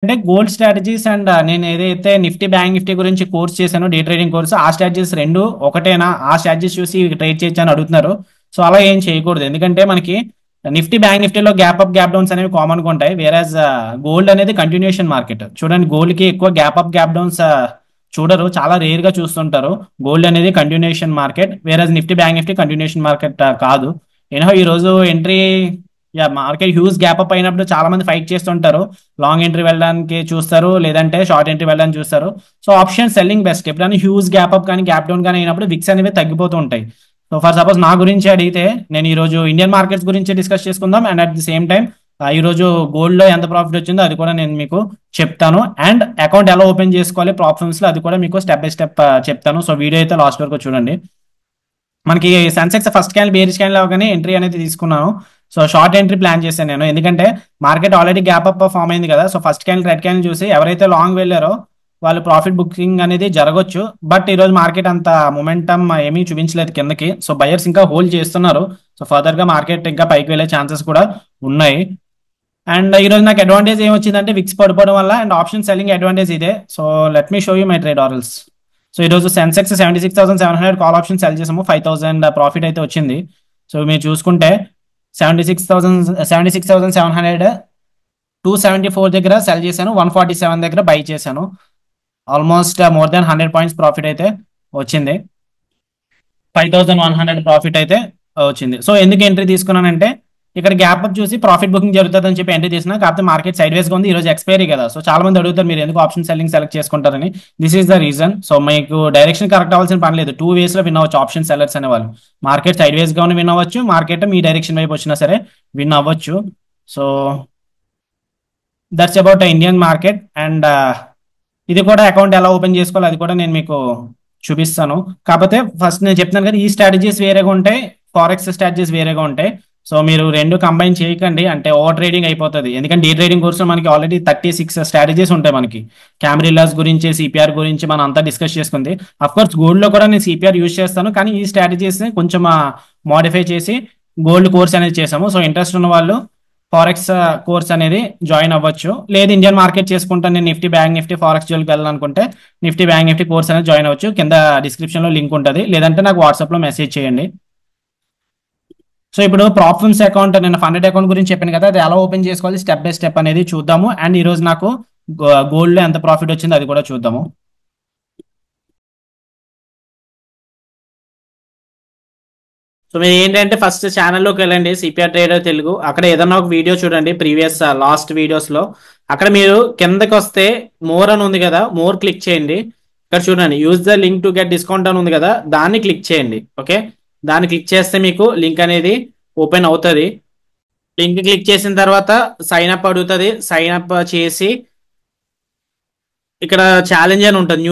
అంటే gold strategies and నేను ఏదైతే నిఫ్టీ బ్యాంక్ నిఫ్టీ గురించి కోర్స్ చేశానో డే ట్రేడింగ్ కోర్స్, ఆ స్ట్రాటజీస్ రెండు ఒకటేనా, ఆ స్ట్రాటజీస్ చూసి ట్రేడ్ చేయొచ్చు అని అడుగుతున్నారు. సో అలా ఏం చేయకూడదు, ఎందుకంటే మనకి నిఫ్టీ బ్యాంక్ నిఫ్టీలో గ్యాప్ అప్ గ్యాప్ డౌన్స్ అనేవి కామన్ గా ఉంటాయి. వేరాజ్ గోల్డ్ అనేది కంటిన్యూషన్ మార్కెట్. చూడండి, గోల్డ్ కి ఎక్కువ గ్యాప్ అప్ గ్యాప్ డౌన్స్ చూడరు, చాలా రేర్ గా చూస్తుంటారు. గోల్డ్ అనేది continuation market, whereas Nifty bank Nifty continuation market కాదు. ఏనో ఈ రోజు entry, yeah market huge gap up అయినప్పుడు చాలా మంది ఫైట్ చేస్తుంటారు. లాంగ్ ఎంట్రీ వెళ్ళడానికి చూస్తారు, లేదంటే షార్ట్ ఎంట్రీ వెళ్ళడానికి చూస్తారు. So option selling best. ఎప్పుడైనా హ్యూజ్ గ్యాప్ అప్ కానీ గ్యాప్ డౌన్ కానీ అయినప్పుడు విక్స్ అనేవి తగ్గిపోతూ ఉంటాయి. సో ఫర్ సపోజ్ నా గురించి అడిగితే, నేను ఈ రోజు ఇండియన్ మార్కెట్స్ గురించి డిస్కస్ చేసుకుందాం, and at the same time ఈ రోజు గోల్డ్ లో ఎంత ప్రాఫిట్ వచ్చిందో అది కూడా నేను మీకు చెప్తాను, అండ్ అకౌంట్ ఎలా ఓపెన్ చేసుకోవాలి ప్రాబ్లమ్స్ లో అది కూడా మీకు స్టెప్ బై స్టెప్ చెప్తాను. సో వీడియో అయితే లాస్ట్ వరకు చూడండి. మనకి Sensex first candle bearish candle అవగానే ఎంట్రీ అనేది తీసుకున్నాను. సో షార్ట్ ఎంట్రీ ప్లాన్ చేశాను నేను, ఎందుకంటే market already gap up form అయింది కదా. So first candle red candle చూసి ఎవరైతే లాంగ్ వెళ్ళారో వాళ్ళు ప్రాఫిట్ బుకింగ్ అనేది జరగవచ్చు. బట్ ఈ రోజు మార్కెట్ అంత మొమెంటమ్ ఏమీ చూపించలేదు కిందకి. సో బయర్స్ ఇంకా హోల్డ్ చేస్తున్నారు. సో ఫర్దర్ గా మార్కెట్ ఇంకా పైకి వెళ్ళే ఛాన్సెస్ కూడా ఉన్నాయి. అండ్ ఈ రోజు నాకు అడ్వాంటేజ్ ఏమొచ్చిందంటే విక్స్ పడిపోవడం వల్ల, అండ్ ఆప్షన్ సెల్లింగ్ అడ్వాంటేజ్ ఇదే. So let me show you my trade orders. So ఈ రోజు సెన్సెక్స్ 76,700 కాల్ ఆప్షన్ సెల్ చేసాము, 5,000 ప్రాఫిట్ అయితే వచ్చింది. సో మీరు చూసుకుంటే 76,700 274 దగ్గర సెల్ చేశాను, 147 దగ్గర బై చేశాను. Almost more than 100 points profit అయితే వచ్చింది. 5,100 ప్రాఫిట్ అయితే వచ్చింది. సో ఎందుకు ఎంట్రీ తీసుకున్నానంటే, ఇక్కడ గ్యాప్ అప్ చూసి ప్రాఫిట్ బుకింగ్ జరుగుతుంది అని చెప్పి ఎంట్రీ తీసిన. కాకపోతే మార్కెట్ సైడ్ వేస్ గా ఉంది, ఈ రోజు ఎక్స్పైరీ కదా. సో చాలా మంది అడుగుతారు మీరు ఎందుకు ఆప్షన్ సెల్లింగ్ సెలెక్ట్ చేసుకుంటారని. This is the reason. So మీకు డైరెక్షన్ కరెక్ట్ అవ్వాల్సిన పని లేదు, టూ వేస్ లో విన్ అవ్వచ్చు ఆప్షన్ సెల్లర్స్ అనే వాళ్ళు. మార్కెట్ సైడ్ వేస్ గా విన్ అవ్వచ్చు, మార్కెట్ మీ డైరెక్షన్ వైపు వచ్చినా సరే విన్ అవ్వచ్చు. So that's about Indian market. And ఇది కూడా అకౌంట్ ఎలా ఓపెన్ చేసుకోవాలి అది కూడా నేను మీకు చూపిస్తాను. కాకపోతే ఫస్ట్ నేను చెప్తున్నాను కదా, ఈ స్ట్రాటజీస్ వేరేగా ఉంటాయి, ఫారెక్స్ స్ట్రాటజీస్ వేరేగా ఉంటాయి. సో మీరు రెండు కంబైన్ చేయకండి, అంటే ఓవర్ ట్రేడింగ్ అయిపోతుంది. ఎందుకంటే డే ట్రేడింగ్ కోర్సులో మనకి ఆల్రెడీ 36 స్ట్రాటజీస్ ఉంటాయి. మనకి క్యామరిలాస్ గురించి, సిపిఆర్ గురించి మనం అంతా డిస్కస్ చేసుకుంది. అఫ్ కోర్స్ గోల్డ్ లో కూడా నేను సిపిఆర్ యూజ్ చేస్తాను, కానీ ఈ స్ట్రాటజీస్ ని కొంచెం మోడిఫై చేసి గోల్డ్ కోర్స్ అనేది చేసాము. సో ఇంట్రెస్ట్ ఉన్న వాళ్ళు ఫారెక్స్ కోర్స్ అనేది జాయిన్ అవ్వచ్చు. లేదు ఇండియన్ మార్కెట్ చేసుకుంటాను నేను, నిఫ్టీ బ్యాంక్ నిఫ్టీ ఫారెక్స్ జోలికి వెళ్ళాలనుకుంటే నిఫ్టీ బ్యాంక్ నిఫ్టీ కోర్స్ అనేది జాయిన్ అవ్వచ్చు. కింద డిస్క్రిప్షన్ లో లింక్ ఉంటుంది, లేదంటే నాకు వాట్సాప్ లో మెసేజ్ చేయండి. సో ఇప్పుడు ప్రాఫిట్స్ అకౌంట్, నేను ఫండెడ్ అకౌంట్ గురించి చెప్పాను కదా, అది ఎలా ఓపెన్ చేసుకోవాలి స్టెప్ బై స్టెప్ అనేది చూద్దాము. అండ్ ఈ రోజు నాకు గోల్డ్ లో ఎంత ప్రాఫిట్ వచ్చిందో అది కూడా చూద్దాము. సో మీరు ఏంటంటే ఫస్ట్ ఛానల్లోకి వెళ్ళండి, సిపిఆర్ ట్రేడర్ తెలుగు. అక్కడ ఏదన్నా ఒక వీడియో చూడండి, ప్రీవియస్ లాస్ట్ వీడియోస్ లో. అక్కడ మీరు కిందకి వస్తే మోర్ అని ఉంది కదా, మోర్ క్లిక్ చేయండి. ఇక్కడ చూడండి, use the link to get discount అని ఉంది కదా, దాన్ని క్లిక్ చేయండి. ఓకే, దాన్ని క్లిక్ చేస్తే మీకు లింక్ అనేది ఓపెన్ అవుతుంది. లింక్ క్లిక్ చేసిన తర్వాత సైన్ అప్ అడుగుతుంది. సైన్ అప్ చేసి ఇక్కడ ఛాలెంజ్ అని ఉంటుంది,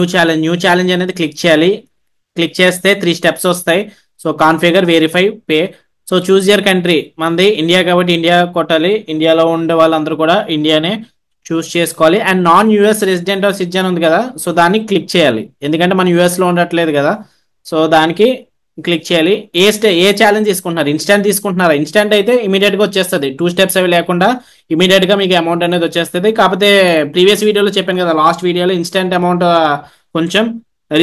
న్యూ ఛాలెంజ్ అనేది క్లిక్ చేయాలి. క్లిక్ చేస్తే 3 స్టెప్స్ వస్తాయి. So configure, verify, pay. So choose your country. మనది ఇండియా కాబట్టి ఇండియా కొట్టాలి. ఇండియాలో ఉండే వాళ్ళందరూ కూడా ఇండియానే చూస్ చేసుకోవాలి. And non US resident of citizen ఉంది కదా, సో దాన్ని క్లిక్ చేయాలి, ఎందుకంటే మనం యూఎస్ లో ఉండట్లేదు కదా. సో దానికి క్లిక్ చేయాలి. ఏ ఛాలెంజ్ తీసుకుంటున్నారు, ఇన్స్టెంట్ తీసుకుంటున్నారా? ఇన్స్టెంట్ అయితే ఇమీడియట్ గా వచ్చేస్తుంది, 2 స్టెప్స్ అవి లేకుండా ఇమీడియట్ గా మీకు అమౌంట్ అనేది వచ్చేస్తుంది. కాకపోతే ప్రీవియస్ వీడియోలో చెప్పాను కదా, లాస్ట్ వీడియోలో ఇన్స్టెంట్ అమౌంట్ కొంచెం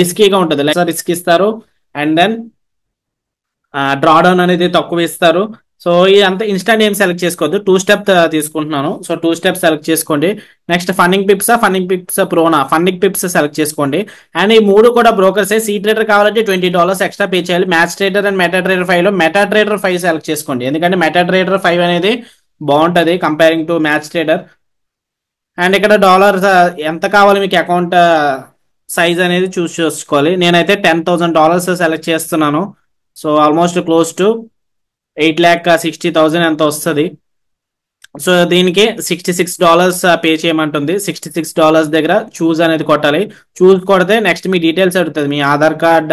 రిస్కీగా ఉంటుంది, రిస్క్ ఇస్తారు. అండ్ దెన్ డ్రాడౌన్ అనేది తక్కువ ఇస్తారు. సో ఇదంతా ఇన్స్టెంట్ ఏం సెలెక్ట్ చేసుకోవద్దు, 2 స్టెప్ తీసుకుంటున్నాను. సో 2 స్టెప్స్ సెలెక్ట్ చేసుకోండి. నెక్స్ట్ ఫండింగ్ పిప్స్ ప్రోనా, ఫండింగ్ పిప్స్ సెలెక్ట్ చేసుకోండి. అండ్ ఈ 3 కూడా బ్రోకర్స్. సీ ట్రేడర్ కావాలంటే $20 ఎక్స్ట్రా పే చేయాలి. Match trader and MetaTrader 5 లో మెటా ట్రేడర్ 5 సెలెక్ట్ చేసుకోండి, ఎందుకంటే మెటా ట్రేడర్ 5 అనేది బాగుంటుంది comparing to match trader. And ఇక్కడ డాలర్ ఎంత కావాలి మీకు, అకౌంట్ సైజ్ అనేది చూస్ చేసుకోవాలి. నేనైతే $10,000 సెలెక్ట్ చేస్తున్నాను. సో ఆల్మోస్ట్ క్లోజ్ టు 8,60,000 ఎంత వస్తుంది. సో దీనికి $66 పే చేయమంటుంది. $66 దగ్గర చూజ్ అనేది కొట్టాలి. చూజ్ కొడితే నెక్స్ట్ మీ డీటెయిల్స్ అడుగుతుంది, మీ ఆధార్ కార్డ్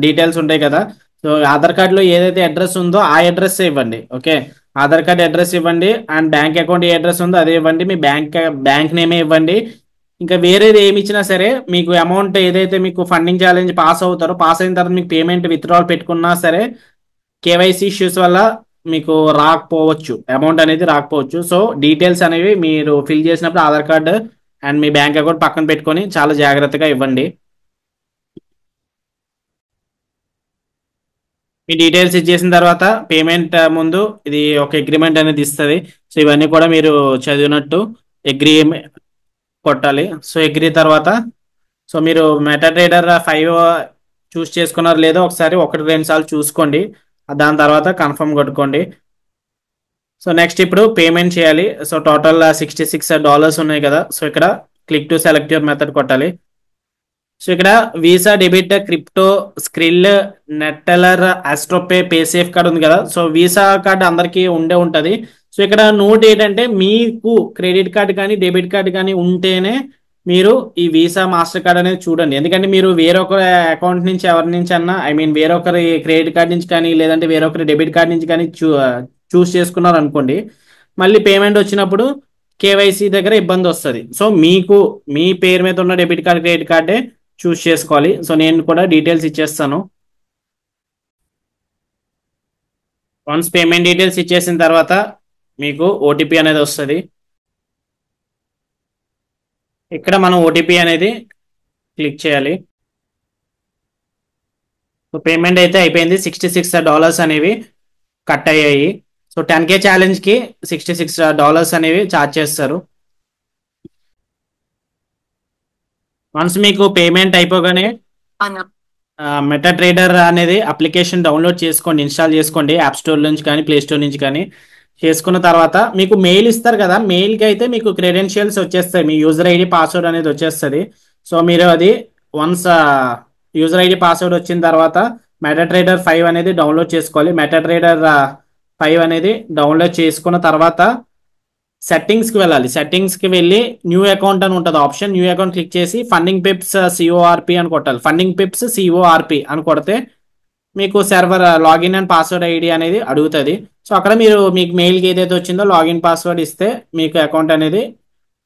డీటెయిల్స్ ఉంటాయి కదా. సో ఆధార్ కార్డ్ లో ఏదైతే అడ్రస్ ఉందో ఆ అడ్రస్ ఇవ్వండి. ఓకే, ఆధార్ కార్డ్ అడ్రస్ ఇవ్వండి. And bank account A address ఉందో అదే ఇవ్వండి. మీ బ్యాంక్ నేమే ఇవ్వండి. ఇంకా వేరేది ఏమి ఇచ్చినా సరే మీకు అమౌంట్ ఏదైతే మీకు ఫండింగ్ ఛాలెంజ్ పాస్ అవుతారో, పాస్ అయిన తర్వాత మీకు పేమెంట్ విత్డ్రాల్ పెట్టుకున్నా సరే కేవైసీ ఇష్యూస్ వల్ల మీకు రాకపోవచ్చు, అమౌంట్ అనేది రాకపోవచ్చు. సో డీటెయిల్స్ అనేవి మీరు ఫిల్ చేసినప్పుడు Aadhaar card and me bank account పక్కన పెట్టుకొని చాలా జాగ్రత్తగా ఇవ్వండి. మీ డీటెయిల్స్ ఇచ్చేసిన తర్వాత పేమెంట్ ముందు ఇది ఒక అగ్రిమెంట్ అనేది ఇస్తుంది. సో ఇవన్నీ కూడా మీరు చదివినట్టు అగ్రి కొట్టాలి. సో అగ్రి తర్వాత సో మీరు మెటా ట్రేడర్ 5 చూస్ చేసుకున్నారు లేదో ఒకసారి ఒకటి రెండు సార్లు చూసుకోండి. దాని తర్వాత కన్ఫర్మ్ కొట్టుకోండి. సో నెక్స్ట్ ఇప్పుడు పేమెంట్ చేయాలి. సో టోటల్ $66 ఉన్నాయి కదా. సో ఇక్కడ click to select your method కొట్టాలి. సో ఇక్కడ Visa, debit, crypto, Skrill, Neteller, AstroPay, Paysafe card ఉంది కదా. సో వీసా కార్డ్ అందరికీ ఉండే ఉంటుంది. సో ఇక్కడ నోట్ ఏంటంటే మీకు క్రెడిట్ కార్డ్ కానీ డెబిట్ కార్డ్ కానీ ఉంటేనే మీరు ఈ వీసా మాస్టర్ కార్డ్ అనేది చూడండి. ఎందుకంటే మీరు వేరొకరి అకౌంట్ నుంచి ఎవరి నుంచి అన్నా, ఐ మీన్ వేరొకరి క్రెడిట్ కార్డ్ నుంచి కానీ లేదంటే వేరొకరి డెబిట్ కార్డ్ నుంచి కానీ చూస్ చేసుకున్నారు అనుకోండి, మళ్ళీ పేమెంట్ వచ్చినప్పుడు కేవైసీ దగ్గర ఇబ్బంది వస్తుంది. సో మీకు మీ పేరు మీద ఉన్న డెబిట్ కార్డ్ క్రెడిట్ కార్డే చూస్ చేసుకోవాలి. సో నేను కూడా డీటెయిల్స్ ఇచ్చేస్తాను. వన్స్ పేమెంట్ డీటెయిల్స్ ఇచ్చేసిన తర్వాత మీకు ఓటీపీ అనేది వస్తుంది. ఇక్కడ మనం ఓటీపీ అనేది క్లిక్ చేయాలి. సో పేమెంట్ అయితే అయిపోయింది. $66 అనేవి కట్ అయ్యాయి. సో 10K ఛాలెంజ్కి $66 అనేవి ఛార్జ్ చేస్తారు. వన్స్ మీకు పేమెంట్ అయిపోగానే మెటా ట్రేడర్ అనేది అప్లికేషన్ డౌన్లోడ్ చేసుకోండి, ఇన్స్టాల్ చేసుకోండి యాప్ స్టోర్ నుంచి కానీ ప్లే స్టోర్ నుంచి కానీ. చేసుకున్న తర్వాత మీకు మెయిల్ ఇస్తారు కదా, మెయిల్కి అయితే మీకు క్రెడెన్షియల్స్ వచ్చేస్తాయి, మీ యూజర్ ఐడి పాస్వర్డ్ అనేది వచ్చేస్తుంది. సో మీరు అది వన్స్ యూజర్ ఐడి పాస్వర్డ్ వచ్చిన తర్వాత మెటా ట్రేడర్ 5 అనేది డౌన్లోడ్ చేసుకోవాలి. మెటా ట్రేడర్ 5 అనేది డౌన్లోడ్ చేసుకున్న తర్వాత సెట్టింగ్స్కి వెళ్ళాలి. సెట్టింగ్స్కి వెళ్ళి న్యూ అకౌంట్ అని ఉంటుంది ఆప్షన్. న్యూ అకౌంట్ క్లిక్ చేసి ఫండింగ్ పిప్స్ సిఓఆర్పి అని కొట్టాలి. ఫండింగ్ పిప్స్ సిఓఆర్పి అని కొడితే మీకు server login and password ID అనేది అడుగుతుంది. సో అక్కడ మీరు మీకు మెయిల్కి ఏదైతే వచ్చిందో లాగిన్ పాస్వర్డ్ ఇస్తే మీకు అకౌంట్ అనేది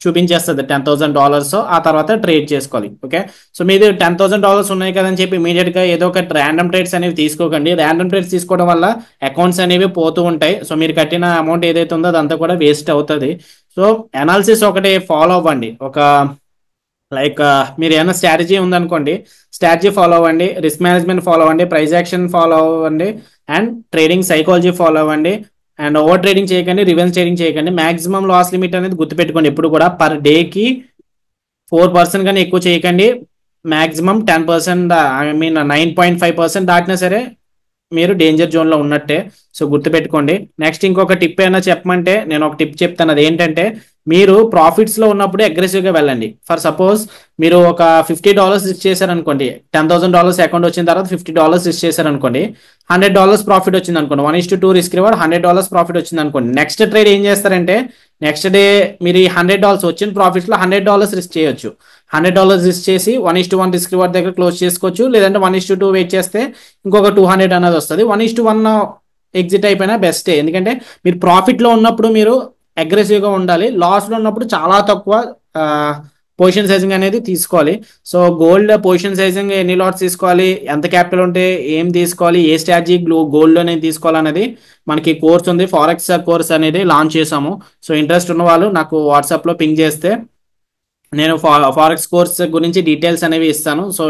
చూపించేస్తుంది $10,000. ఆ తర్వాత ట్రేడ్ చేసుకోవాలి. ఓకే, సో మీది $10,000 ఉన్నాయి కదని చెప్పి ఇమీడియట్గా ఏదో ఒక ర్యాండమ్ ట్రేడ్స్ అనేవి తీసుకోకండి. ర్యాండమ్ ట్రేడ్స్ తీసుకోవడం వల్ల అకౌంట్స్ అనేవి పోతూ ఉంటాయి. సో మీరు కట్టిన అమౌంట్ ఏదైతే ఉందో అదంతా కూడా వేస్ట్ అవుతుంది. సో అనాలిసిస్ ఒకటి ఫాలో అవ్వండి. ఒక లైక్ మీరు ఏమైనా స్ట్రాటజీ ఉందనుకోండి, స్ట్రాటజీ ఫాలో అవ్వండి, రిస్క్ మేనేజ్మెంట్ ఫాలో అవ్వండి, ప్రైస్ యాక్షన్ ఫాలో అవ్వండి, అండ్ ట్రేడింగ్ సైకాలజీ ఫాలో అవ్వండి. అండ్ ఓవర్ ట్రేడింగ్ చేయకండి, రివెన్స్ ట్రేడింగ్ చేయకండి. మాక్సిమం లాస్ లిమిట్ అనేది గుర్తుపెట్టుకోండి. ఎప్పుడు కూడా పర్ డేకి 4% కానీ ఎక్కువ చేయకండి. మాక్సిమం 10%, ఐ మీన్ 9.5% దాటినా సరే మీరు డేంజర్ జోన్లో ఉన్నట్టే. సో గుర్తుపెట్టుకోండి. నెక్స్ట్ ఇంకొక టిప్ అయినా చెప్పమంటే నేను ఒక టిప్ చెప్తాను. అది ఏంటంటే మీరు ప్రాఫిట్స్లో ఉన్నప్పుడు అగ్రెసివ్గా వెళ్ళండి. ఫర్ సపోజ్ మీరు ఒక $50 రిస్క్ చేశారనుకోండి, $10,000 అకౌంట్ వచ్చిన తర్వాత $50 రిస్క్ చేశారనుకోండి, $100 ప్రాఫిట్ వచ్చింది అనుకోండి, 1:2 రిస్క్ రివార్డ్, $100 ప్రాఫిట్ వచ్చింది అనుకోండి. నెక్స్ట్ ట్రేడ్ ఏం చేస్తారంటే నెక్స్ట్ డే మీరు ఈ $100 వచ్చిన ప్రాఫిట్స్లో $100 రిస్క్ చేయొచ్చు. $100 రిస్క్ చేసి 1:1 రిస్క్ రివార్డ్ దగ్గర క్లోజ్ చేసుకోవచ్చు. లేదంటే 1:2 వెయిట్ చేస్తే ఇంకొక 200 అనేది వస్తుంది. 1:1 ఎగ్జిట్ అయిపోయినా బెస్టే. ఎందుకంటే మీరు ప్రాఫిట్లో ఉన్నప్పుడు మీరు అగ్రెసివ్గా ఉండాలి, లాస్లో ఉన్నప్పుడు చాలా తక్కువ పొజిషన్ సైజింగ్ అనేది తీసుకోవాలి. సో గోల్డ్ పొజిషన్ సైజింగ్ ఎన్ని లాట్స్ తీసుకోవాలి, ఎంత క్యాపిటల్ ఉంటే ఏం తీసుకోవాలి, ఏ స్ట్రాటజీ గోల్డ్ అనేది తీసుకోవాలనేది మనకి కోర్స్ ఉంది, ఫారెక్స్ కోర్స్ అనేది లాంచ్ చేసాము. సో ఇంట్రెస్ట్ ఉన్న వాళ్ళు నాకు వాట్సాప్లో పింగ్ చేస్తే నేను ఫారెక్స్ కోర్స్ గురించి డీటెయిల్స్ అనేవి ఇస్తాను. సో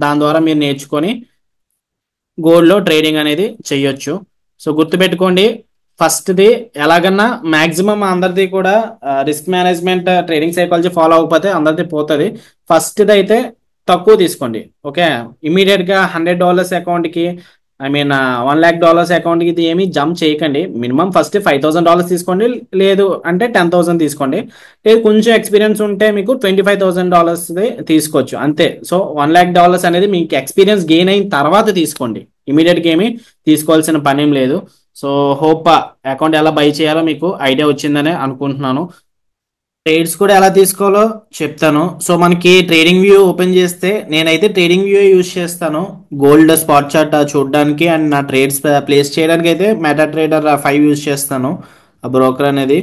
దాని ద్వారా మీరు నేర్చుకొని గోల్డ్లో ట్రేడింగ్ అనేది చెయ్యొచ్చు. సో గుర్తుపెట్టుకోండి, ఫస్ట్ది ఎలాగన్నా మ్యాక్సిమం అందరిది కూడా risk management trading psychology follow అవ్వకపోతే అందరిది పోతుంది. ఫస్ట్ది అయితే తక్కువ తీసుకోండి. ఓకే, ఇమీడియట్గా $100 అకౌంట్కి, ఐ మీన్ $1,00,000 అకౌంట్కి ఇది ఏమి జంప్ చేయకండి. మినిమం ఫస్ట్ $5,000 తీసుకోండి, లేదు అంటే 10,000 తీసుకోండి. లేదు కొంచెం ఎక్స్పీరియన్స్ ఉంటే మీకు $25,000 తీసుకోవచ్చు అంతే. సో $1,00,000 అనేది మీకు ఎక్స్పీరియన్స్ గెయిన్ అయిన తర్వాత తీసుకోండి, ఇమీడియట్గా ఏమి తీసుకోవాల్సిన పని ఏం లేదు. సో హోప్ అకౌంట్ ఎలా బై చేయాలో మీకు ఐడియా వచ్చిందని అనుకుంటున్నాను. ట్రేడ్స్ కూడా ఎలా తీసుకోవాలో చెప్తాను. సో మనకి ట్రేడింగ్ వ్యూ ఓపెన్ చేస్తే నేనైతే ట్రేడింగ్ వ్యూ యూజ్ చేస్తాను గోల్డ్ స్పాట్ చార్ట్ చూడడానికి అండ్ నా ట్రేడ్స్ ప్లేస్ చేయడానికి అయితే మెటా ట్రేడర్ 5 యూజ్ చేస్తాను. ఆ బ్రోకర్ అనేది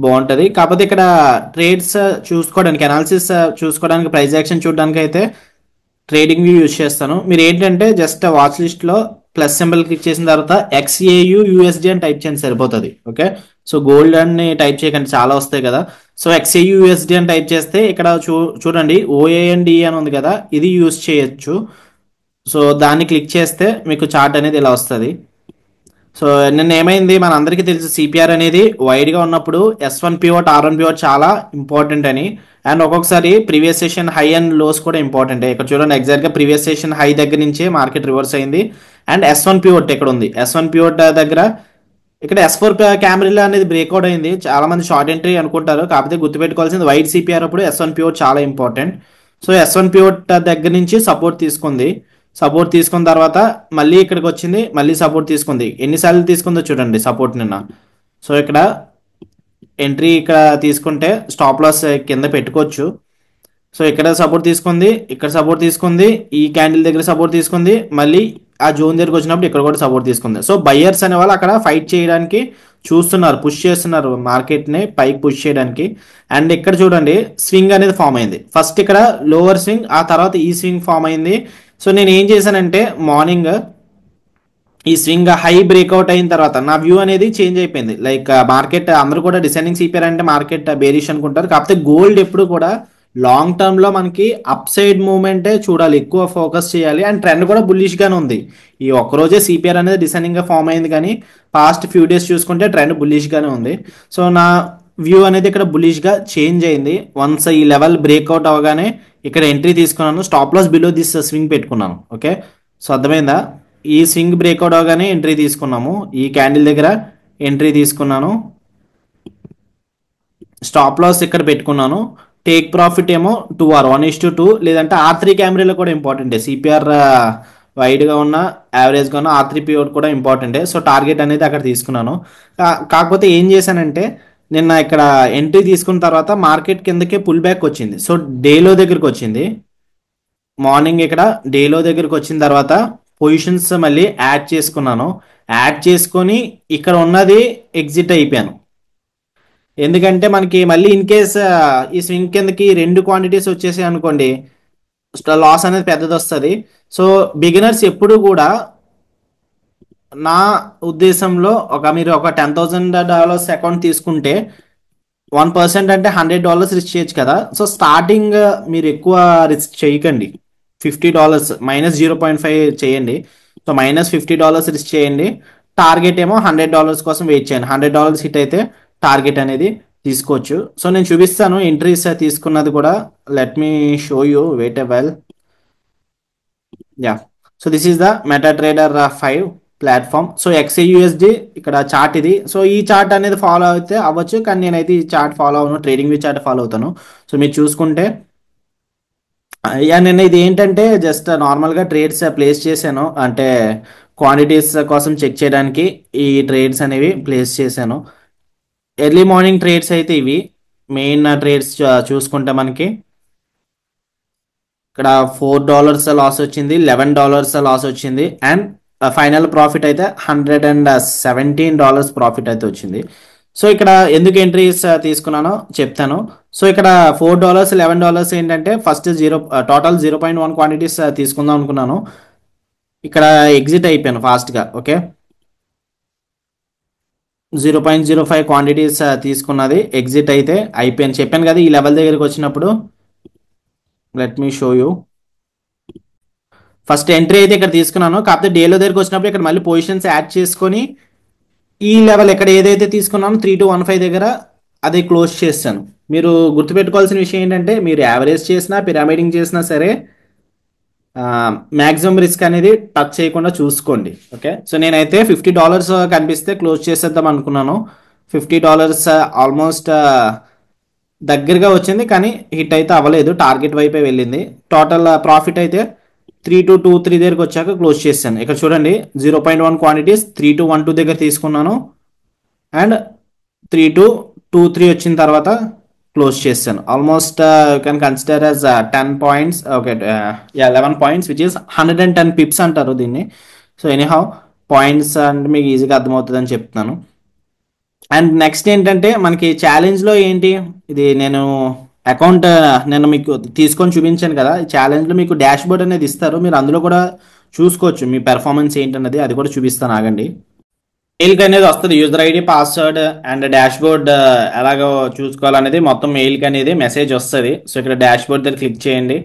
బాగుంటుంది. కాకపోతే ఇక్కడ ట్రేడ్స్ చూసుకోవడానికి, అనాలిసిస్ చూసుకోవడానికి, ప్రైస్ యాక్షన్ చూడడానికి అయితే ట్రేడింగ్ వ్యూ యూజ్ చేస్తాను. మీరు ఏంటంటే జస్ట్ వాచ్ లిస్ట్లో ప్లస్ సింబల్ క్లిక్ చేసిన తర్వాత XAU USD అని టైప్ చేయండి సరిపోతుంది. ఓకే, సో గోల్డ్ అని టైప్ చేయకండి, చాలా వస్తాయి కదా. సో XAU USD అని టైప్ చేస్తే ఇక్కడ చూడండి OAND అని ఉంది కదా, ఇది యూస్ చేయొచ్చు. సో దాన్ని క్లిక్ చేస్తే మీకు చార్ట్ అనేది ఇలా వస్తుంది. సో నిన్న ఏమైంది, మన అందరికీ తెలుసు సిపిఆర్ అనేది వైడ్గా ఉన్నప్పుడు S1 పివట్ R1 పివట్ చాలా ఇంపార్టెంట్ అని. అండ్ ఒక్కొక్కసారి previous session high and lows కూడా ఇంపార్టెంట్. ఇక్కడ చూడండి ఎగ్జాక్ట్గా ప్రీవియస్ సెషన్ హై దగ్గర నుంచే మార్కెట్ రివర్స్ అయింది. అండ్ S1 పివట్ ఇక్కడ ఉంది, S1 పివట్ దగ్గర ఇక్కడ S4 క్యామెరా అనేది బ్రేక్అవుట్ అయింది. చాలా మంది షార్ట్ ఎంట్రీ అనుకుంటారు, కాకపోతే గుర్తుపెట్టుకోవాల్సింది వైట్ సిపిఆర్ అప్పుడు S1 పివట్ చాలా ఇంపార్టెంట్. సో S1 పివట్ దగ్గర నుంచి సపోర్ట్ తీసుకుంది. సపోర్ట్ తీసుకున్న తర్వాత మళ్ళీ ఇక్కడికి వచ్చింది, మళ్ళీ సపోర్ట్ తీసుకుంది. ఎన్నిసార్లు తీసుకుందో చూడండి సపోర్ట్ నిన్న. సో ఇక్కడ ఎంట్రీ ఇక్కడ తీసుకుంటే స్టాప్ లాస్ కింద పెట్టుకోవచ్చు. సో ఇక్కడ సపోర్ట్ తీసుకుంది, ఇక్కడ సపోర్ట్ తీసుకుంది, ఈ క్యాండిల్ దగ్గర సపోర్ట్ తీసుకుంది, మళ్ళీ ఆ జోన్ దగ్గరకు వచ్చినప్పుడు ఇక్కడ కూడా సపోర్ట్ తీసుకుంది. సో బయ్యర్స్ అనే వాళ్ళు అక్కడ ఫైట్ చేయడానికి చూస్తున్నారు, పుష్ చేస్తున్నారు మార్కెట్ని పైకి పుష్ చేయడానికి. అండ్ ఇక్కడ చూడండి స్వింగ్ అనేది ఫామ్ అయింది. ఫస్ట్ ఇక్కడ లోవర్ స్వింగ్, ఆ తర్వాత ఈ స్వింగ్ ఫామ్ అయింది. సో నేను ఏం చేశానంటే మార్నింగ్ ఈ స్వింగ్ హై బ్రేక్అవుట్ అయిన తర్వాత నా వ్యూ అనేది చేంజ్ అయిపోయింది. లైక్ మార్కెట్ అందరూ కూడా డిసెండింగ్ సిపిఆర్ అంటే మార్కెట్ బేరిష్ అనుకుంటారు, కాకపోతే గోల్డ్ ఎప్పుడు కూడా లాంగ్ టర్మ్ లో మనకి అప్ సైడ్ మూవ్మెంటే చూడాలి, ఎక్కువ ఫోకస్ చేయాలి. అండ్ ట్రెండ్ కూడా బుల్లిష్ గానే ఉంది. ఈ ఒక్కరోజే సిపిఆర్ అనేది డిసెండింగ్ గా ఫామ్ అయింది, కానీ పాస్ట్ ఫ్యూ డేస్ చూసుకుంటే ట్రెండ్ బుల్లిష్ గానే ఉంది. సో నా వ్యూ అనేది ఇక్కడ బుల్లిష్ గా చేంజ్ అయింది. వన్స్ ఈ లెవెల్ బ్రేక్అవుట్ అవగానే ఇక్కడ ఎంట్రీ తీసుకున్నాను, stop loss below this swing పెట్టుకున్నాను. ఓకే, సో అర్థమైందా, ఈ స్వింగ్ బ్రేక్అవుట్ అవగానే ఎంట్రీ తీసుకున్నాము, ఈ క్యాండిల్ దగ్గర ఎంట్రీ తీసుకున్నాను, స్టాప్ లాస్ ఇక్కడ పెట్టుకున్నాను. టేక్ ప్రాఫిట్ ఏమో 2R 1:2 లేదంటే R3 కెమెరాలో కూడా ఇంపార్టెంటే. సిపిఆర్ వైడ్గా ఉన్న యావరేజ్గా ఉన్న R3 పివట్ కూడా ఇంపార్టెంటే. సో టార్గెట్ అనేది అక్కడ తీసుకున్నాను. కాకపోతే ఏం చేశానంటే నిన్న ఇక్కడ ఎంట్రీ తీసుకున్న తర్వాత మార్కెట్ కిందకే పుల్ బ్యాక్ వచ్చింది. సో డేలో దగ్గరికి వచ్చింది, మార్నింగ్ ఇక్కడ డేలో దగ్గరికి వచ్చిన తర్వాత పొజిషన్స్ మళ్ళీ యాడ్ చేసుకున్నాను. యాడ్ చేసుకొని ఇక్కడ ఉన్నది ఎగ్జిట్ అయిపోయాను. ఎందుకంటే మనకి మళ్ళీ ఇన్ కేస్ ఈ స్వింగ్ కిందకి రెండు క్వాంటిటీస్ వచ్చేసాయి అనుకోండి, లాస్ అనేది పెద్దది వస్తుంది. సో బిగినర్స్ ఎప్పుడు కూడా నా ఉద్దేశంలో మీరు ఒక $10,000 అకౌంట్ తీసుకుంటే 1% అంటే $100 రిస్క్ చేయొచ్చు కదా. సో స్టార్టింగ్ మీరు ఎక్కువ రిస్క్ చేయకండి, $50 -0.5 చేయండి. సో -$50 రిస్క్ చేయండి. టార్గెట్ ఏమో $100 కోసం వెయిట్ చేయండి. $100 హిట్ అయితే టార్గెట్ అనేది తీసుకోవచ్చు. సో నేను చూపిస్తాను ఎంట్రీస్ తీసుకున్నది కూడా. Let me show you, wait a while. Yeah, so this is the MetaTrader 5 ప్లాట్ఫామ్. సో XAUSD ఇక్కడ చార్ట్ ఇది. సో ఈ చార్ట్ అనేది ఫాలో అయితే అవ్వచ్చు, కానీ నేనైతే ఈ చార్ట్ ఫాలో అవును, ట్రేడింగ్ వ్యూ చార్ట్ ఫాలో అవుతాను. సో మీరు చూసుకుంటే నేను ఇది ఏంటంటే జస్ట్ నార్మల్గా ట్రేడ్స్ ప్లేస్ చేశాను, అంటే క్వాంటిటీస్ కోసం చెక్ చేయడానికి ఈ ట్రేడ్స్ అనేవి ప్లేస్ చేశాను. ఎర్లీ మార్నింగ్ ట్రేడ్స్ అయితే ఇవి మెయిన్ ట్రేడ్స్ చూసుకుంటే మనకి ఇక్కడ $4 లాస్ వచ్చింది, $11 లాస్ వచ్చింది. అండ్ ఫైనల్ ప్రాఫిట్ అయితే $117 ప్రాఫిట్ అయితే వచ్చింది. సో ఇక్కడ ఎందుకు ఎంట్రీస్ తీసుకున్నానో చెప్తాను. సో ఇక్కడ $4 $11 ఏంటంటే ఫస్ట్ టోటల్ 0.1 క్వాంటిటీస్ తీసుకుందాం అనుకున్నాను, ఇక్కడ ఎగ్జిట్ అయిపోయాను ఫాస్ట్గా. ఓకే, 0.05 క్వాంటిటీస్ తీసుకున్నది ఎగ్జిట్ అయితే అయిపోయాను. చెప్పాను కదా ఈ లెవెల్ దగ్గరికి వచ్చినప్పుడు. Let me show you. First entry అయితే ఇక్కడ తీసుకున్నాను, కాకపోతే డేలో దగ్గరికి వచ్చినప్పుడు ఇక్కడ మళ్ళీ పొజిషన్స్ యాడ్ చేసుకొని ఈ లెవెల్ ఇక్కడ ఏదైతే తీసుకున్నానో 3215 దగ్గర అది క్లోజ్ చేస్తాను. మీరు గుర్తుపెట్టుకోవాల్సిన విషయం ఏంటంటే మీరు యావరేజ్ చేసినా పిరామిడింగ్ చేసినా సరే మ్యాక్సిమం రిస్క్ అనేది టచ్ చేయకుండా చూసుకోండి. ఓకే, సో నేనైతే $50 కనిపిస్తే క్లోజ్ చేసేద్దాం అనుకున్నాను. $50 ఆల్మోస్ట్ దగ్గరగా వచ్చింది, కానీ హిట్ అయితే అవ్వలేదు, టార్గెట్ వైపే వెళ్ళింది. టోటల్ ప్రాఫిట్ అయితే 3223 దగ్గరకు వచ్చాక క్లోజ్ చేశాను. ఇక్కడ చూడండి 0.1 క్వాంటిటీస్ 3212 దగ్గర తీసుకున్నాను అండ్ 3223 వచ్చిన తర్వాత క్లోజ్ చేశాను. Almost you can consider as 10 points. Okay, 11 points which is 110 Pips అంటారు దీన్ని. సో ఎనీహౌ పాయింట్స్ అంటే మీకు ఈజీగా అర్థమవుతుంది అని చెప్తున్నాను. అండ్ నెక్స్ట్ ఏంటంటే మనకి ఛాలెంజ్లో ఏంటి, ఇది నేను అకౌంట్ నేను మీకు తీసుకొని చూపించాను కదా. ఈ ఛాలెంజ్లో మీకు డాష్ బోర్డ్ అనేది ఇస్తారు, మీరు అందులో కూడా చూసుకోవచ్చు మీ పెర్ఫార్మెన్స్ ఏంటన్నది, అది కూడా చూపిస్తాను ఆగండి. మెయిల్కి అనేది వస్తుంది user ID, password and dash board ఎలాగో చూసుకోవాలనేది మొత్తం మెయిల్కి అనేది మెసేజ్ వస్తుంది. సో ఇక్కడ డాష్ బోర్డ్ దగ్గర క్లిక్ చేయండి.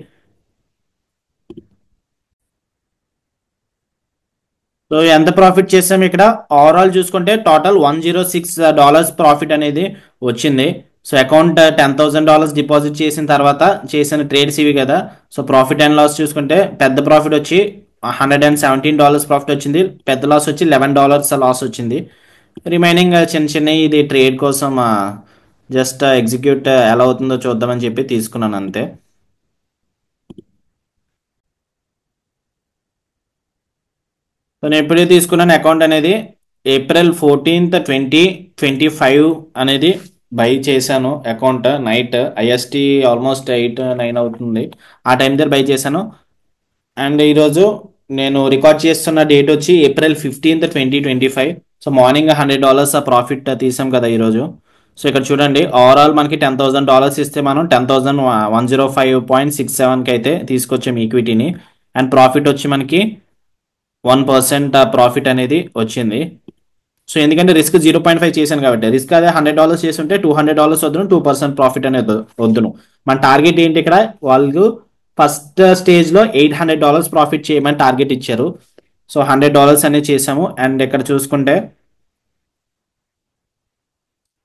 సో ఎంత ప్రాఫిట్ చేసాము ఇక్కడ ఓవరాల్ చూసుకుంటే టోటల్ $106 ప్రాఫిట్ అనేది వచ్చింది. సో అకౌంట్ $10,000 డిపాజిట్ చేసిన తర్వాత చేసిన ట్రేడ్స్ ఇవి కదా. సో ప్రాఫిట్ అండ్ లాస్ చూసుకుంటే పెద్ద ప్రాఫిట్ వచ్చి $117 ప్రాఫిట్ వచ్చింది, పెద్ద లాస్ వచ్చి $11 లాస్ వచ్చింది. రిమైనింగ్ చిన్న చిన్న ఇది ట్రేడ్ కోసం జస్ట్ ఎగ్జిక్యూట్ ఎలా అవుతుందో చూద్దామని చెప్పి తీసుకున్నాను అంతే. సో నేను ఎప్పుడైతే తీసుకున్నాను అకౌంట్ అనేది April 14th 2025 అనేది బై చేశాను. అకౌంట్ నైట్ ఐఎస్టీ ఆల్మోస్ట్ 8-9 అవుతుంది, ఆ టైం దగ్గర బై చేశాను. అండ్ ఈరోజు నేను రికార్డ్ చేస్తున్న డేట్ వచ్చి April 15th 2025. So morning $100 profit తీసాం కదా ఈరోజు. సో ఇక్కడ చూడండి ఓవరాల్ మనకి $10,000 ఇస్తే మనం 10,105.67కి అయితే తీసుకొచ్చాం ఈక్విటీని. అండ్ ప్రాఫిట్ వచ్చి మనకి 1% ప్రాఫిట్ అనేది వచ్చింది. సో ఎందుకంటే రిస్క్ 0.5 చేశాను కాబట్టి, రిస్క్ అదే $100 చేస్తుంటే $200 వద్దును, 2% ప్రాఫిట్ అనేది వద్దును. మన టార్గెట్ ఏంటి ఇక్కడ, వాళ్ళు ఫస్ట్ స్టేజ్లో $800 ప్రాఫిట్ చేయమని టార్గెట్ ఇచ్చారు. సో $100 అనేది చేసాము. అండ్ ఇక్కడ చూసుకుంటే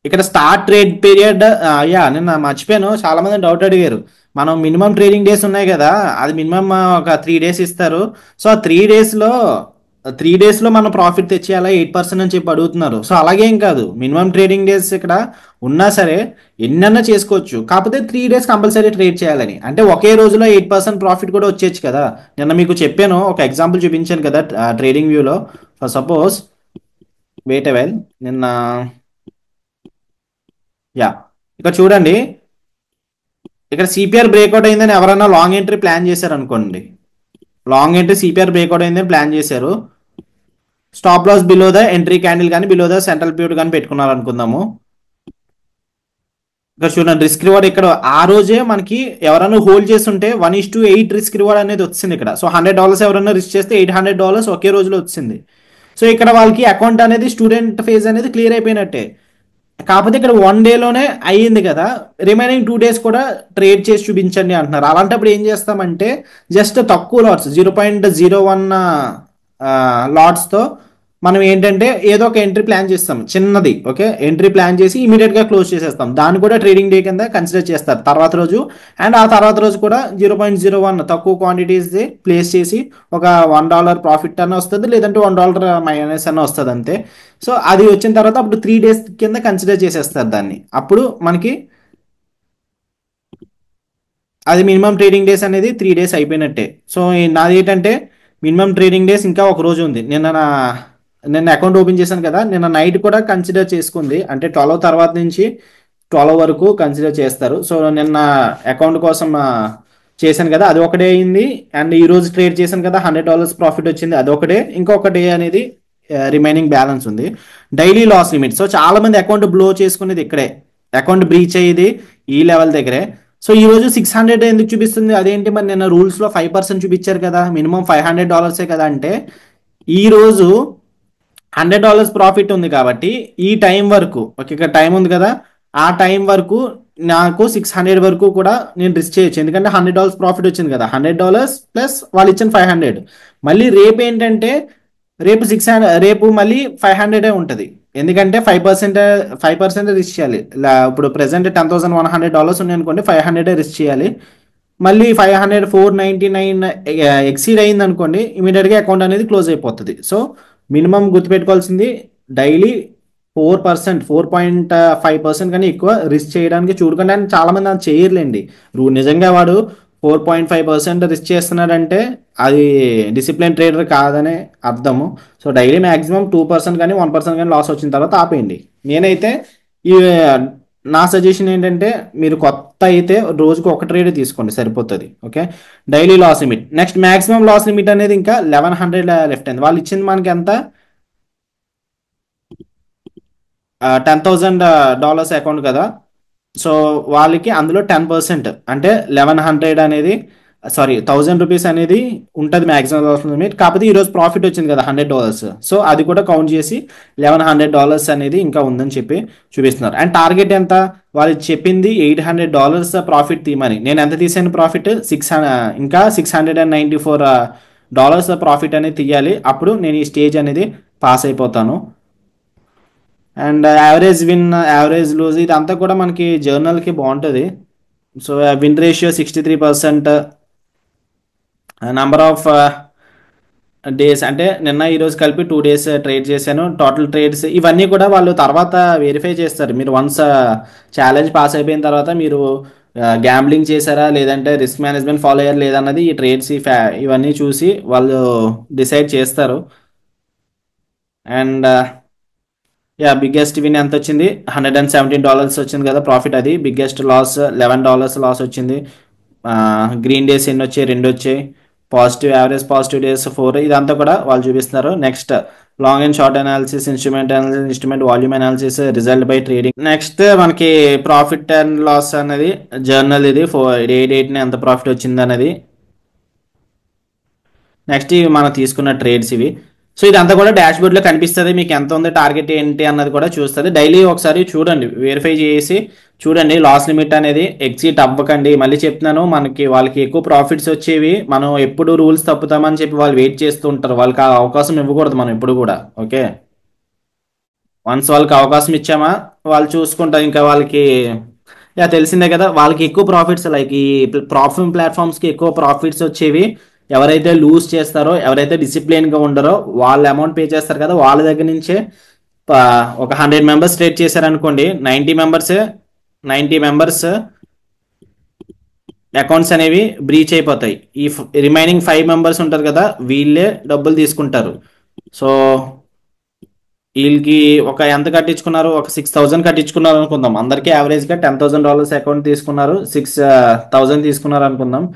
ఇక్కడ స్టార్ట్ ట్రేడ్ పీరియడ్, యా నిన్న మర్చిపోయాను, చాలా మంది డౌట్ అడిగారు. మనం మినిమం ట్రేడింగ్ డేస్ ఉన్నాయి కదా, అది మినిమం ఒక 3 days ఇస్తారు. సో ఆ 3 days లో మనం ప్రాఫిట్ తెచ్చేయాలా 8% అని చెప్పి అడుగుతున్నారు. సో అలాగేం కాదు, మినిమం ట్రేడింగ్ డేస్ ఇక్కడ ఉన్నా సరే ఎన్నన్నా చేసుకోవచ్చు, కాకపోతే 3 days కంపల్సరీ ట్రేడ్ చేయాలని. అంటే ఒకే రోజులో 8% ప్రాఫిట్ కూడా వచ్చేచ్చు కదా. నిన్న మీకు చెప్పాను, ఒక ఎగ్జాంపుల్ చూపించాను కదా ట్రేడింగ్ వ్యూలో. ఫర్ సపోజ్ వెయిట్ అవైల్, నిన్న యా ఇక్కడ చూడండి, ఇక్కడ సిపిఆర్ బ్రేక్అవుట్ అయిందని ఎవరైనా లాంగ్ ఎంట్రీ ప్లాన్ చేశారు అనుకోండి, లాంగ్ ఎంట్రీ సిపిఆర్ బ్రేక్అవుట్ అయిందని ప్లాన్ చేశారు. Stop loss below the entry candle కానీ బిలో ద సెంట్రల్ పీరియడ్ కానీ పెట్టుకున్నారు అనుకుందాము. ఇక్కడ చూడండి రిస్క్ రివార్డ్ ఇక్కడ ఆ రోజే మనకి ఎవరైనా హోల్డ్ చేస్తుంటే 1:8 రిస్క్ రివార్డ్ అనేది వచ్చింది ఇక్కడ. సో $100 ఎవరైనా రిస్క్ చేస్తే $800 ఒకే రోజులో వచ్చింది. సో ఇక్కడ వాళ్ళకి అకౌంట్ అనేది స్టూడెంట్ ఫేజ్ అనేది క్లియర్ అయిపోయినట్టే. కాకపోతే ఇక్కడ 1 dayలోనే అయ్యింది కదా, రిమైనింగ్ 2 days కూడా ట్రేడ్ చేసి చూపించండి అంటున్నారు. అలాంటప్పుడు ఏం చేస్తామంటే జస్ట్ తక్కువ లాట్స్ 0.01 లాట్స్తో మనం ఏంటంటే ఏదో ఒక ఎంట్రీ ప్లాన్ చేస్తాం చిన్నది, ఓకే, ఎంట్రీ ప్లాన్ చేసి ఇమీడియట్గా క్లోజ్ చేసేస్తాం. దాన్ని కూడా ట్రేడింగ్ డే కింద కన్సిడర్ చేస్తారు తర్వాత రోజు. అండ్ ఆ తర్వాత రోజు కూడా 0.01 తక్కువ క్వాంటిటీస్ ప్లేస్ చేసి ఒక $1 ప్రాఫిట్ అన్న వస్తుంది, లేదంటే $1 మైనస్ అన్న వస్తుంది అంతే. సో అది వచ్చిన తర్వాత అప్పుడు 3 days కింద కన్సిడర్ చేసేస్తారు దాన్ని. అప్పుడు మనకి అది మినిమం ట్రేడింగ్ డేస్ అనేది 3 days అయిపోయినట్టే. సో నాది ఏంటంటే మినిమం ట్రేడింగ్ డేస్ ఇంకా ఒక రోజు ఉంది. నిన్న అకౌంట్ ఓపెన్ చేశాను కదా, నిన్న నైట్ కూడా కన్సిడర్ చేసుకుంది, అంటే 12 తర్వాత నుంచి 12 వరకు కన్సిడర్ చేస్తారు. సో నిన్న అకౌంట్ కోసం చేశాను కదా, అది ఒకటే అయింది. అండ్ ఈ రోజు ట్రేడ్ చేశాను కదా, $100 ప్రాఫిట్ వచ్చింది, అది ఒకటే. ఇంకొక డే అనేది రిమైనింగ్ బ్యాలెన్స్ ఉంది. డైలీ లాస్ లిమిట్, సో చాలా మంది అకౌంట్ బ్లో చేసుకునేది ఇక్కడే, అకౌంట్ బ్రీచ్ అయ్యేది ఈ లెవెల్ దగ్గరే. సో ఈ రోజు 600 ఎందుకు చూపిస్తుంది, అదేంటి మరి నిన్న రూల్స్లో 5% చూపించారు కదా, మినిమం $500 కదా. అంటే ఈ రోజు $100 ప్రాఫిట్ ఉంది కాబట్టి ఈ టైం వరకు, ఓకే, ఇక్కడ టైం ఉంది కదా, ఆ టైం వరకు నాకు 600 వరకు కూడా నేను రిస్క్ చేయొచ్చు. ఎందుకంటే $100 ప్రాఫిట్ వచ్చింది కదా, $100 ప్లస్ వాళ్ళు ఇచ్చిన 500. మళ్ళీ రేపు ఏంటంటే రేపు 600, రేపు మళ్ళీ 500 ఉంటుంది. ఎందుకంటే 5% రిస్క్ చేయాలి. ఇప్పుడు ప్రెసెంట్ $10,100 ఉన్నాయి అనుకోండి, 500 రిస్క్ చేయాలి. మళ్ళీ 500 499 ఎక్సీడ్ అయింది అనుకోండి, ఇమీడియట్గా అకౌంట్ అనేది క్లోజ్ అయిపోతుంది. సో మినిమం గుర్తుపెట్టుకోవాల్సింది డైలీ 4.5% కానీ ఎక్కువ రిస్క్ చేయడానికి చూడకండి. అని చాలా మంది అది చేయర్లేండి. నిజంగా వాడు 4.5% రిస్క్ చేస్తున్నాడంటే అది డిసిప్లిన్ ట్రేడర్ కాదనే అర్థము. సో డైలీ మ్యాక్సిమం 2% కానీ 1% కానీ లాస్ వచ్చిన తర్వాత ఆపేయండి. నేనైతే ఈ నా సజెషన్ ఏంటంటే మీరు కొత్త అయితే రోజుకు ఒక ట్రేడ్ తీసుకోండి సరిపోతుంది, okay. Daily loss limit, next maximum loss limit అనేది ఇంకా 1100 లెఫ్ట్ అయింది. వాళ్ళు ఇచ్చింది మనకి ఎంత, $10,000 అకౌంట్ కదా. సో వాళ్ళకి అందులో 10% అంటే 1100 అనేది సారీ ₹1000 అనేది ఉంటుంది మ్యాక్సిమం లాస్ లిమిట్. కాకపోతే ఈరోజు ప్రాఫిట్ వచ్చింది కదా $100, సో అది కూడా కౌంట్ చేసి $1100 అనేది ఇంకా ఉందని చెప్పి చూపిస్తున్నారు. అండ్ టార్గెట్ ఎంత, వాళ్ళు చెప్పింది $800 ప్రాఫిట్ తీయమని. నేను ఎంత తీసాను ప్రాఫిట్, ఇంకా $694 ప్రాఫిట్ అనేది తీయాలి. అప్పుడు నేను ఈ స్టేజ్ అనేది పాస్ అయిపోతాను. And average win, average lose ఇదంతా కూడా మనకి జర్నల్కి బాగుంటుంది. So win ratio 63%, number of days అంటే నిన్న ఈరోజు కలిపి 2 days ట్రేడ్ చేశాను. టోటల్ ట్రేడ్స్ ఇవన్నీ కూడా వాళ్ళు తర్వాత వెరిఫై చేస్తారు. మీరు వన్స్ ఛాలెంజ్ పాస్ అయిపోయిన తర్వాత మీరు గ్యాంబ్లింగ్ చేశారా లేదంటే రిస్క్ మేనేజ్మెంట్ ఫాలో అయ్యారా లేదన్నది ఈ ట్రేడ్స్ ఇవన్నీ చూసి వాళ్ళు డిసైడ్ చేస్తారు. అండ్ బిగ్గెస్ట్ విన్ ఎంత వచ్చింది, $117 వచ్చింది కదా ప్రాఫిట్. అది బిగ్గెస్ట్ లాస్ $11 లాస్ వచ్చింది. గ్రీన్ డేస్ ఎన్ని వచ్చాయి, 2 వచ్చాయి. పాజిటివ్ యావరేజ్ పాజిటివ్ డేస్ 4, ఇదంతా కూడా వాళ్ళు చూపిస్తున్నారు. Next long and short analysis, instrument analysis, instrument volume analysis, result by trading. Next మనకి ప్రాఫిట్ అండ్ లాస్ అనేది జర్నల్, ఇది ఏ డేట్ని ఎంత ప్రాఫిట్ వచ్చింది అనేది. నెక్స్ట్ ఇవి మనం తీసుకున్న ట్రేడ్స్ ఇవి. సో ఇదంతా కూడా డాష్ బోర్డ్లో కనిపిస్తుంది, మీకు ఎంత ఉంది టార్గెట్ ఏంటి అన్నది కూడా చూస్తుంది. డైలీ ఒకసారి చూడండి, వెరిఫై చేసి చూడండి. లాస్ లిమిట్ అనేది ఎగ్జిట్ అవ్వకండి. మళ్ళీ చెప్తున్నాను, మనకి వాళ్ళకి ఎక్కువ ప్రాఫిట్స్ వచ్చేవి మనం ఎప్పుడు రూల్స్ తప్పుతామని చెప్పి వాళ్ళు వెయిట్ చేస్తూ ఉంటారు. వాళ్ళకి ఆ అవకాశం ఇవ్వకూడదు మనం ఎప్పుడు కూడా. ఓకే, వన్స్ వాళ్ళకి అవకాశం ఇచ్చామా వాళ్ళు చూసుకుంటారు. ఇంకా వాళ్ళకి తెలిసిందే కదా, వాళ్ళకి ఎక్కువ ప్రాఫిట్స్, లైక్ ఈ ప్రాఫిట్ ప్లాట్ఫామ్స్కి ఎక్కువ ప్రాఫిట్స్ వచ్చేవి ఎవరైతే లూజ్ చేస్తారో, ఎవరైతే డిసిప్లిన్గా ఉండరో వాళ్ళు అమౌంట్ పే చేస్తారు కదా, వాళ్ళ దగ్గర నుంచే. ఒక 100 మెంబర్స్ ట్రేడ్ చేశారనుకోండి, 90 మెంబర్స్ అకౌంట్స్ అనేవి బ్రీచ్ అయిపోతాయి. ఈ రిమైనింగ్ 5 మెంబర్స్ ఉంటారు కదా, వీళ్ళే డబ్బులు తీసుకుంటారు. సో వీళ్ళకి ఒక ఎంత కట్టించుకున్నారు, ఒక 6000 కట్టించుకున్నారు అనుకుందాం. అందరికీ యావరేజ్గా $10,000 అకౌంట్ తీసుకున్నారు, 6000 తీసుకున్నారు అనుకుందాం.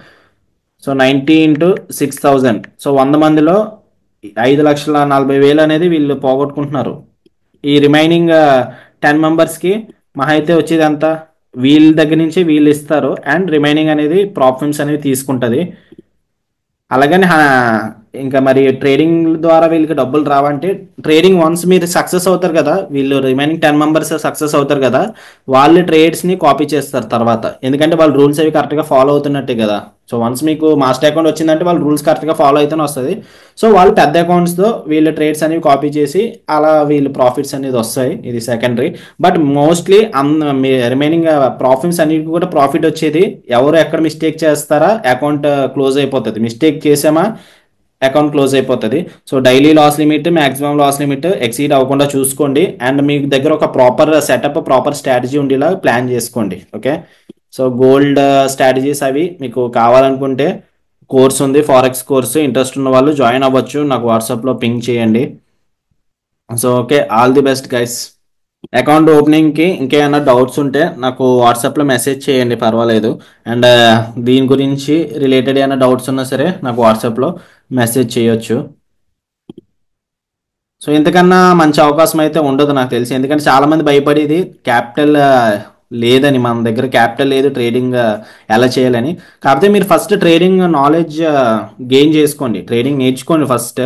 సో 90 into 6000, సో 100 మందిలో 5,40,000 అనేది వీళ్ళు పోగొట్టుకుంటున్నారు. ఈ రిమైనింగ్ 10 మెంబర్స్కి మహా అయితే వచ్చేది ఎంత, వీళ్ళ దగ్గర నుంచి వీళ్ళు ఇస్తారు. అండ్ రిమైనింగ్ అనేది ప్రాఫిట్స్ అనేవి తీసుకుంటుంది. అలాగని ఇంకా మరి ట్రేడింగ్ ద్వారా వీళ్ళకి డబ్బులు రావంటే, ట్రేడింగ్ వన్స్ మీరు సక్సెస్ అవుతారు కదా, వీళ్ళు రిమైనింగ్ 10 మెంబర్స్ సక్సెస్ అవుతారు కదా, వాళ్ళు ట్రేడ్స్ని కాపీ చేస్తారు తర్వాత. ఎందుకంటే వాళ్ళు రూల్స్ అవి కరెక్ట్గా ఫాలో అవుతున్నట్టే కదా. సో వన్స్ మీకు మాస్టర్ అకౌంట్ వచ్చిందంటే వాళ్ళు రూల్స్ కరెక్ట్గా ఫాలో అయితేనే వస్తుంది. సో వాళ్ళు పెద్ద అకౌంట్స్తో వీళ్ళు ట్రేడ్స్ అనేవి కాపీ చేసి అలా వీళ్ళు ప్రాఫిట్స్ అనేది వస్తాయి. ఇది secondary. But mostly remaining profits అన్నిటికీ కూడా ప్రాఫిట్ వచ్చేది ఎవరు ఎక్కడ మిస్టేక్ చేస్తారా, అకౌంట్ క్లోజ్ అయిపోతుంది. మిస్టేక్ చేసామా అకౌంట్ క్లోజ్ అయిపోతుంది. So daily loss limit, maximum loss limit exceed అవ్వకుండా చూసుకోండి. అండ్ మీ దగ్గర ఒక ప్రాపర్ సెటప్, ప్రాపర్ స్ట్రాటజీ ఉండేలా ప్లాన్ చేసుకోండి. ఓకే, సో గోల్డ్ స్ట్రాటజీస్ అవి మీకు కావాలనుకుంటే కోర్స్ ఉంది, ఫారెక్స్ కోర్సు. ఇంట్రెస్ట్ ఉన్న వాళ్ళు జాయిన్ అవ్వచ్చు, నాకు వాట్సాప్లో పింగ్ చేయండి. So okay, all the best guys. Account ఓపెనింగ్కి ఇంకేమైనా డౌట్స్ ఉంటే నాకు వాట్సాప్లో మెసేజ్ చేయండి, పర్వాలేదు. అండ్ దీని గురించి రిలేటెడ్ ఏమైనా డౌట్స్ ఉన్నా సరే నాకు వాట్సాప్లో మెసేజ్ చేయొచ్చు. సో ఇంతకన్నా మంచి అవకాశం అయితే ఉండదు నాకు తెలిసి. ఎందుకంటే చాలామంది భయపడేది క్యాపిటల్ లేదని, మన దగ్గర క్యాపిటల్ లేదు ట్రేడింగ్ ఎలా చేయాలని. కాకపోతే మీరు ఫస్ట్ ట్రేడింగ్ నాలెడ్జ్ గెయిన్ చేసుకోండి, ట్రేడింగ్ నేర్చుకోండి ఫస్ట్.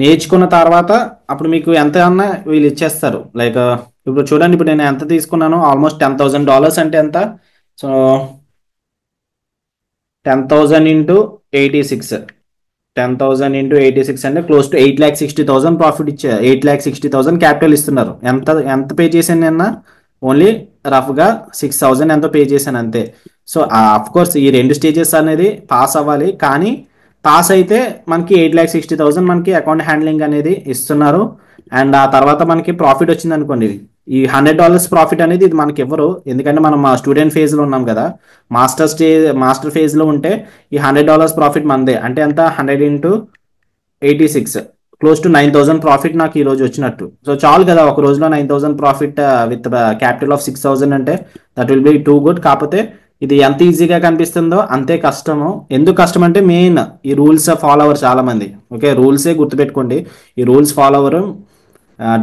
నేర్చుకున్న తర్వాత అప్పుడు మీకు ఎంత అన్నా వీళ్ళు ఇచ్చేస్తారు. లైక్ ఇప్పుడు చూడండి, ఇప్పుడు నేను ఎంత తీసుకున్నాను, ఆల్మోస్ట్ $10,000 అంటే ఎంత, సో 10,000 into 86, 10,000 into 86 అంటే క్లోజ్ టు 8,60,000 ప్రాఫిట్ ఇచ్చారు. 8,60,000 క్యాపిటల్ ఇస్తున్నారు. ఎంత ఎంత పే చేశాను నిన్న, ఓన్లీ రఫ్గా 6,000 ఎంతో పే చేశాను అంతే. సో అఫ్ కోర్స్ ఈ 2 స్టేజెస్ అనేది పాస్ అవ్వాలి, కానీ పాస్ అయితే మనకి 8,60,000 మనకి అకౌంట్ హ్యాండ్లింగ్ అనేది ఇస్తున్నారు. అండ్ ఆ తర్వాత మనకి ప్రాఫిట్ వచ్చింది అనుకోండి, ఈ $100 ప్రాఫిట్ అనేది ఇది మనకి ఇవ్వరు. ఎందుకంటే మనం స్టూడెంట్ ఫేజ్లో ఉన్నాం కదా, మాస్టర్ ఫేజ్లో ఉంటే ఈ $100 ప్రాఫిట్ మనదే. అంటే ఎంత, 100 into 86, క్లోజ్ టు 9,000 ప్రాఫిట్ నాకు ఈ రోజు వచ్చినట్టు. సో చాలు కదా, ఒక రోజులో 9,000 ప్రాఫిట్ విత్ క్యాపిటల్ ఆఫ్ 6,000 అంటే that will be too good. కాకపోతే ఇది ఎంత ఈజీగా కనిపిస్తుందో అంతే కష్టము. ఎందుకు కష్టం అంటే మెయిన్ ఈ రూల్స్ ఫాలో అవ్వరు చాలా మంది. ఓకే, రూల్సే గుర్తుపెట్టుకోండి, ఈ రూల్స్ ఫాలో అవ్వరు.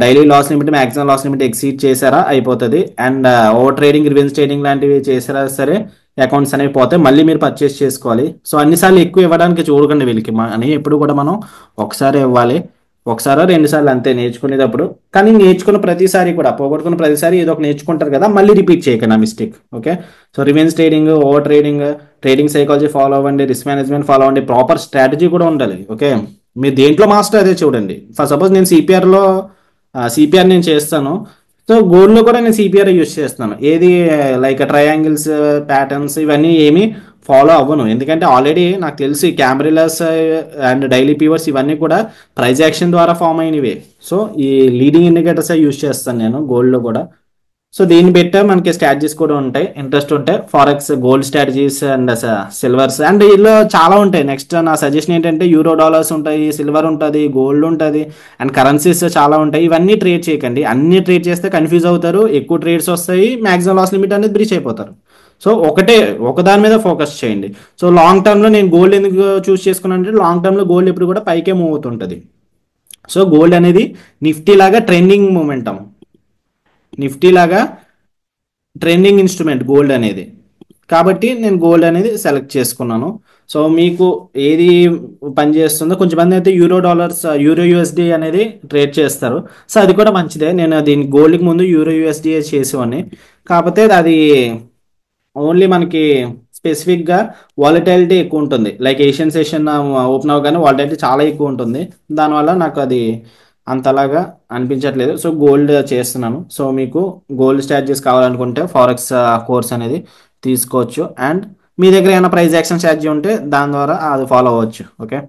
Daily loss limit, maximum loss limit exceed చేశారా అయిపోతుంది. And over trading, revenge trading లాంటివి చేసారా సరే అకౌంట్స్ అనేవి పోతే మళ్ళీ మీరు పర్చేస్ చేసుకోవాలి. సో అన్నిసార్లు ఎక్కువ ఇవ్వడానికి చూడకండి వీళ్ళకి అని ఎప్పుడు కూడా మనం ఒకసారి ఇవ్వాలి, ఒకసారో రెండు సార్లు అంతే నేర్చుకునేటప్పుడు. కానీ నేర్చుకున్న ప్రతిసారి కూడా పోగొట్టుకున్న ప్రతిసారి ఏదో ఒక నేర్చుకుంటారు కదా, మళ్ళీ రిపీట్ చేయకండి ఆ mistake. Okay, so revenge trading, over trading, trading psychology follow అవ్వండి, రిస్క్ మేనేజ్మెంట్ ఫాలో అవ్వండి, ప్రాపర్ స్ట్రాటజీ కూడా ఉండాలి. ఓకే, మీరు దేంట్లో మాస్టర్ అదే చూడండి. ఫర్ సపోజ్ నేను సిపిఆర్లో సిపిఆర్ నేను చేస్తాను, సో గోల్డ్లో కూడా నేను సిపిఆర్ యూస్ చేస్తున్నాను. ఏది లైక్ ట్రయాంగిల్స్, ప్యాటర్న్స్ ఇవన్నీ ఏమీ ఫాలో అవ్వను, ఎందుకంటే ఆల్రెడీ నాకు తెలిసి క్యామ్రిలాస్ అండ్ డైలీ పీవర్స్ ఇవన్నీ కూడా ప్రైజ్ యాక్షన్ ద్వారా ఫామ్ అయినవే. సో ఈ లీడింగ్ ఇండికేటర్స్ యూస్ చేస్తాను నేను గోల్డ్లో కూడా. సో దీన్ని పెట్టే మనకి స్ట్రాటజీస్ కూడా ఉంటాయి, ఇంట్రెస్ట్ ఉంటే forex, gold strategies and silvers and ఇలా చాలా ఉంటాయి. నెక్స్ట్ నా సజెషన్ ఏంటంటే యూరో డాలర్స్ ఉంటాయి, సిల్వర్ ఉంటుంది, గోల్డ్ ఉంటుంది అండ్ కరెన్సీస్ చాలా ఉంటాయి. ఇవన్నీ ట్రేడ్ చేయకండి, అన్ని ట్రేడ్ చేస్తే కన్ఫ్యూజ్ అవుతారు, ఎక్కువ ట్రేడ్స్ వస్తాయి, మ్యాక్సిమం లాస్ లిమిట్ అనేది బ్రీచ్ అయిపోతారు. సో ఒకదాని మీద ఫోకస్ చేయండి. సో లాంగ్ టర్మ్లో నేను గోల్డ్ ఎందుకు చూస్ చేసుకున్నాను అంటే, లాంగ్ టర్మ్లో గోల్డ్ ఎప్పుడు కూడా పైకే మూవ్ అవుతుంటుంది. సో గోల్డ్ అనేది నిఫ్టీ లాగా ట్రెండింగ్ మూమెంటం, నిఫ్టీ లాగా ట్రెండింగ్ ఇన్స్ట్రుమెంట్ గోల్డ్ అనేది, కాబట్టి నేను గోల్డ్ అనేది సెలెక్ట్ చేసుకున్నాను. సో మీకు ఏది పని చేస్తుందో, కొంచెం మంది అయితే యూరో డాలర్స్, యూరో యూఎస్డి అనేది ట్రేడ్ చేస్తారు. సో అది కూడా మంచిదే, నేను దీని గోల్డ్కి ముందు యూరో యూఎస్డి చేసేవాడిని. కాకపోతే అది ఓన్లీ మనకి స్పెసిఫిక్గా వాలటాలిటీ ఎక్కువ ఉంటుంది, లైక్ ఏషియన్ సెషన్ ఓపెన్ అవ్వగానే వాలటాలిటీ చాలా ఎక్కువ ఉంటుంది, దానివల్ల నాకు అది అంతలాగా అనిపించట్లేదు. సో గోల్డ్ చేస్తున్నాను. సో మీకు గోల్డ్ స్ట్రాటజీస్ కావాలనుకుంటే ఫారెక్స్ కోర్స్ అనేది తీసుకోవచ్చు, అండ్ మీ దగ్గర ఏమైనా ప్రైస్ యాక్షన్ స్ట్రాటజీ ఉంటే దాని ద్వారా అది ఫాలో అవ్వచ్చు. ఓకే.